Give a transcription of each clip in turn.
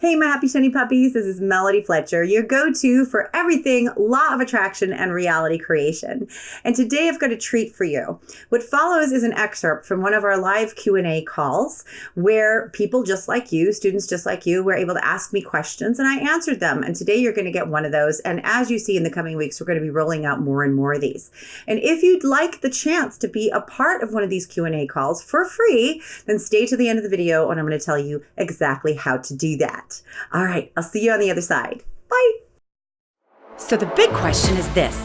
Hey, my happy shiny puppies. This is Melody Fletcher, your go-to for everything law of attraction and reality creation. And today I've got a treat for you. What follows is an excerpt from one of our live Q&A calls where people just like you, students just like you, were able to ask me questions and I answered them. And today you're going to get one of those. And as you see in the coming weeks, we're going to be rolling out more and more of these. And if you'd like the chance to be a part of one of these Q&A calls for free, then stay to the end of the video and I'm going to tell you exactly how to do that. All right, I'll see you on the other side. Bye. So the big question is this: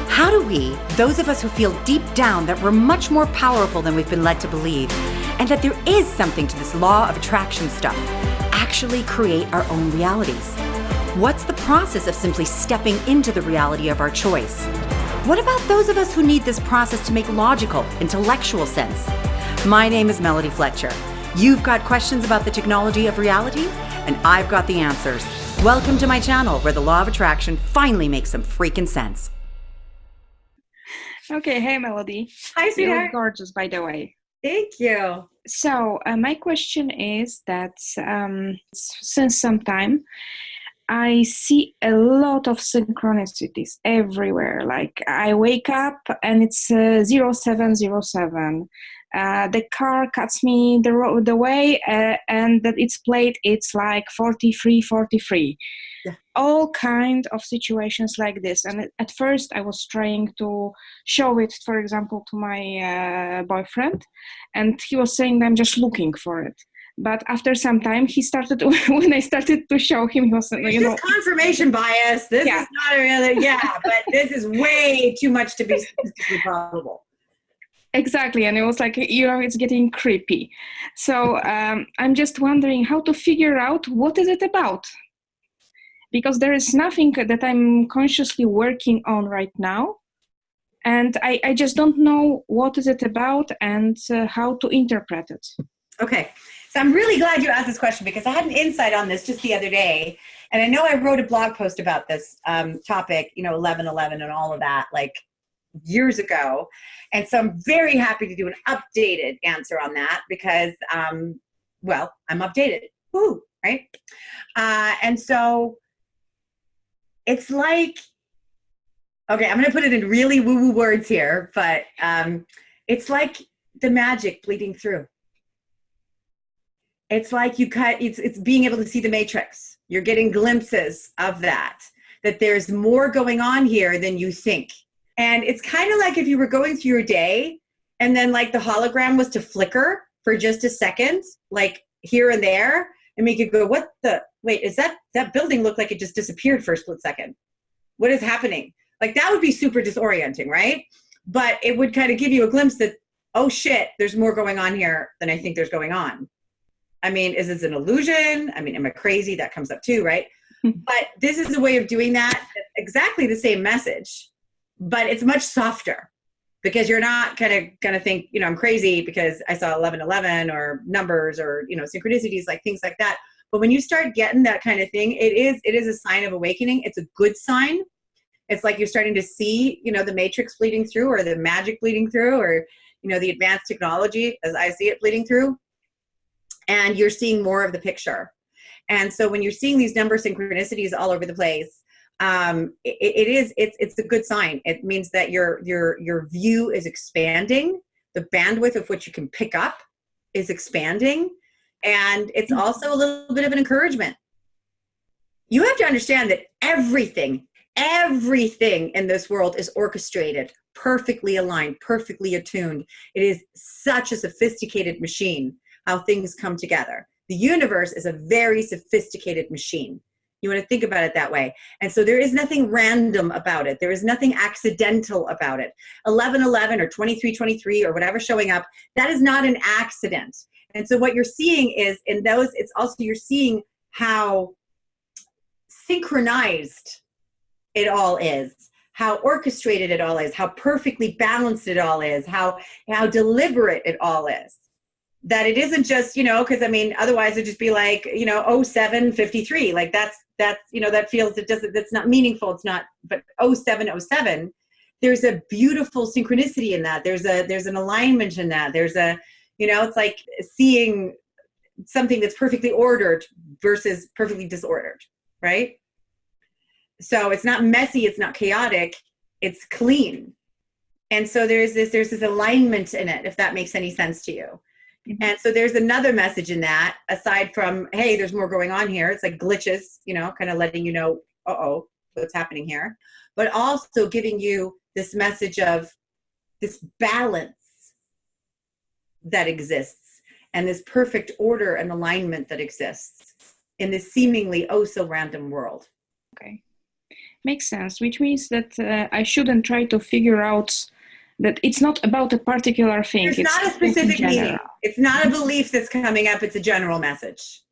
how do we, those of us who feel deep down that we're much more powerful than we've been led to believe, and that there is something to this law of attraction stuff, actually create our own realities? What's the process of simply stepping into the reality of our choice? What about those of us who need this process to make logical, intellectual sense? My name is Melody Fletcher. You've got questions about the technology of reality, and I've got the answers. Welcome to my channel where the law of attraction finally makes some freaking sense. Okay, hey Melody. Hi, You look sweetheart. gorgeous, by the way. Thank you. So my question is that since some time, I see a lot of synchronicities everywhere. Like I wake up and it's 0707. The car cuts me the way and that it's plate, it's like 4343. Yeah. All kind of situations like this. And at first I was trying to show it, for example, to my boyfriend, and he was saying I'm just looking for it. But after some time, he started, when I started to show him, he was, It's just confirmation bias. This is not a really, but this is way too much to be statistically probable. Exactly. And it was like, it's getting creepy. So I'm just wondering how to figure out what is it about? Because there is nothing that I'm consciously working on right now. And I just don't know what is it about and how to interpret it. Okay. So I'm really glad you asked this question because I had an insight on this just the other day. And I know I wrote a blog post about this topic, 1111 and all of that, like years ago. And so I'm very happy to do an updated answer on that because, I'm updated. Woo, right? And so it's like, okay, I'm going to put it in really woo-woo words here, but it's like the magic bleeding through. It's like it's being able to see the matrix. You're getting glimpses of that there's more going on here than you think. And it's kind of like if you were going through your day and then like the hologram was to flicker for just a second, like here and there, and make you go, wait, is that building looked like it just disappeared for a split second? What is happening? Like that would be super disorienting, right? But it would kind of give you a glimpse that, oh shit, there's more going on here than I think there's going on. I mean, is this an illusion? I mean, am I crazy? That comes up too, right? But this is a way of doing that. Exactly the same message, but it's much softer because you're not kind of going to think, I'm crazy because I saw 1111 or numbers or, synchronicities, like things like that. But when you start getting that kind of thing, it is a sign of awakening. It's a good sign. It's like you're starting to see, the matrix bleeding through or the magic bleeding through or, the advanced technology as I see it bleeding through. And you're seeing more of the picture. And so when you're seeing these number synchronicities all over the place, it's a good sign. It means that your view is expanding. The bandwidth of what you can pick up is expanding. And it's also a little bit of an encouragement. You have to understand that everything in this world is orchestrated, perfectly aligned, perfectly attuned. It is such a sophisticated machine. How things come together. The universe is a very sophisticated machine. You want to think about it that way. And so there is nothing random about it. There is nothing accidental about it. 1111 or 2323 or whatever showing up, that is not an accident. And so what you're seeing is in those, it's also you're seeing how synchronized it all is, how orchestrated it all is, how perfectly balanced it all is, how deliberate it all is. That it isn't just, because I mean, otherwise it'd just be like, 0753. Like that feels, that's not meaningful. It's not, but 0707, there's a beautiful synchronicity in that. There's an alignment in that. There's it's like seeing something that's perfectly ordered versus perfectly disordered, right? So it's not messy, it's not chaotic, it's clean. And so there's this alignment in it, if that makes any sense to you. Mm-hmm. And so there's another message in that, aside from, hey, there's more going on here. It's like glitches, kind of letting you know, what's happening here. But also giving you this message of this balance that exists and this perfect order and alignment that exists in this seemingly so random world. Okay. Makes sense, which means that I shouldn't try to figure out that it's not about a particular thing. It's not a specific meaning. It's not a belief that's coming up. It's a general message.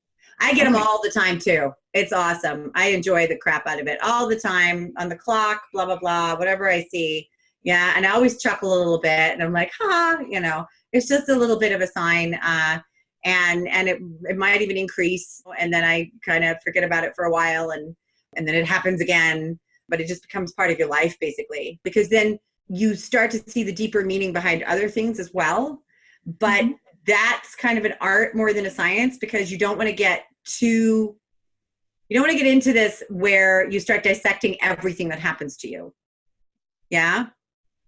I get them all the time too. It's awesome. I enjoy the crap out of it all the time, on the clock, blah, blah, blah, whatever I see. Yeah. And I always chuckle a little bit and I'm like, it's just a little bit of a sign. And it might even increase. And then I kind of forget about it for a while and then it happens again, but it just becomes part of your life basically, because then you start to see the deeper meaning behind other things as well. But that's kind of an art more than a science, because you don't want to get into this where you start dissecting everything that happens to you. Yeah.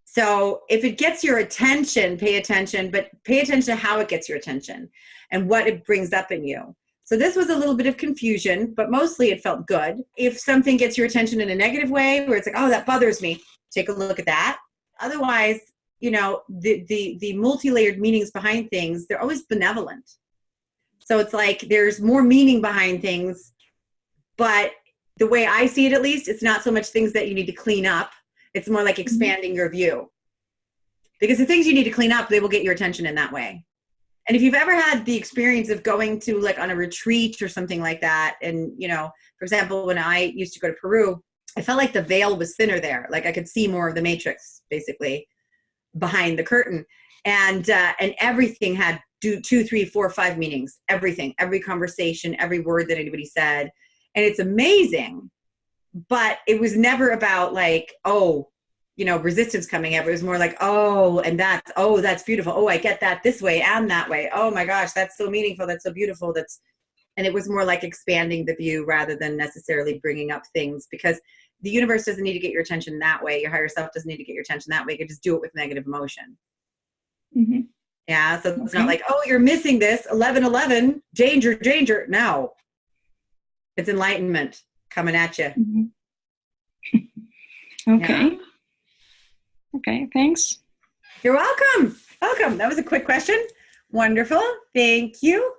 So if it gets your attention, pay attention, but pay attention to how it gets your attention and what it brings up in you. So this was a little bit of confusion, but mostly it felt good. If something gets your attention in a negative way, where it's like, that bothers me, take a look at that. Otherwise, the multi-layered meanings behind things, they're always benevolent. So it's like there's more meaning behind things, but the way I see it, at least, it's not so much things that you need to clean up. It's more like expanding your view. Because the things you need to clean up, they will get your attention in that way. And if you've ever had the experience of going to like on a retreat or something like that, and, for example, when I used to go to Peru, I felt like the veil was thinner there. Like I could see more of the matrix, basically, behind the curtain. And everything had 2, 3, 4, 5 meanings. Everything, every conversation, every word that anybody said. And it's amazing. But it was never about like, resistance coming up. It was more like, that's beautiful. I get that this way and that way. Oh my gosh, that's so meaningful. That's so beautiful. And it was more like expanding the view rather than necessarily bringing up things, because the universe doesn't need to get your attention that way. Your higher self doesn't need to get your attention that way. You can just do it with negative emotion. Mm-hmm. Yeah. So it's not like, you're missing this 11:11, danger. No, it's enlightenment coming at you. Mm-hmm. Okay. Yeah. Okay. Thanks. You're welcome. That was a quick question. Wonderful. Thank you.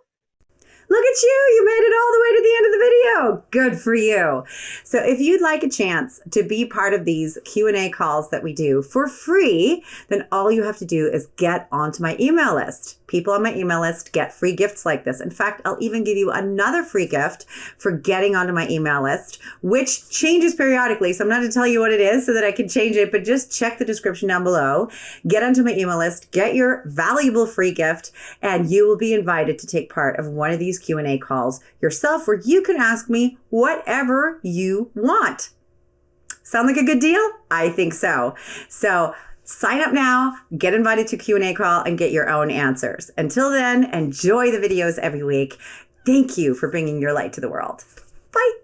Look at you made it all the way to the end of the video. Good for you. So if you'd like a chance to be part of these Q&A calls that we do for free, then all you have to do is get onto my email list. People on my email list get free gifts like this. In fact, I'll even give you another free gift for getting onto my email list, which changes periodically. So I'm not going to tell you what it is so that I can change it, but just check the description down below. Get onto my email list, get your valuable free gift, and you will be invited to take part of one of these Q&A calls yourself, where you can ask me whatever you want. Sound like a good deal? I think so. So sign up now, get invited to Q&A call, and get your own answers. Until then, enjoy the videos every week. Thank you for bringing your light to the world. Bye.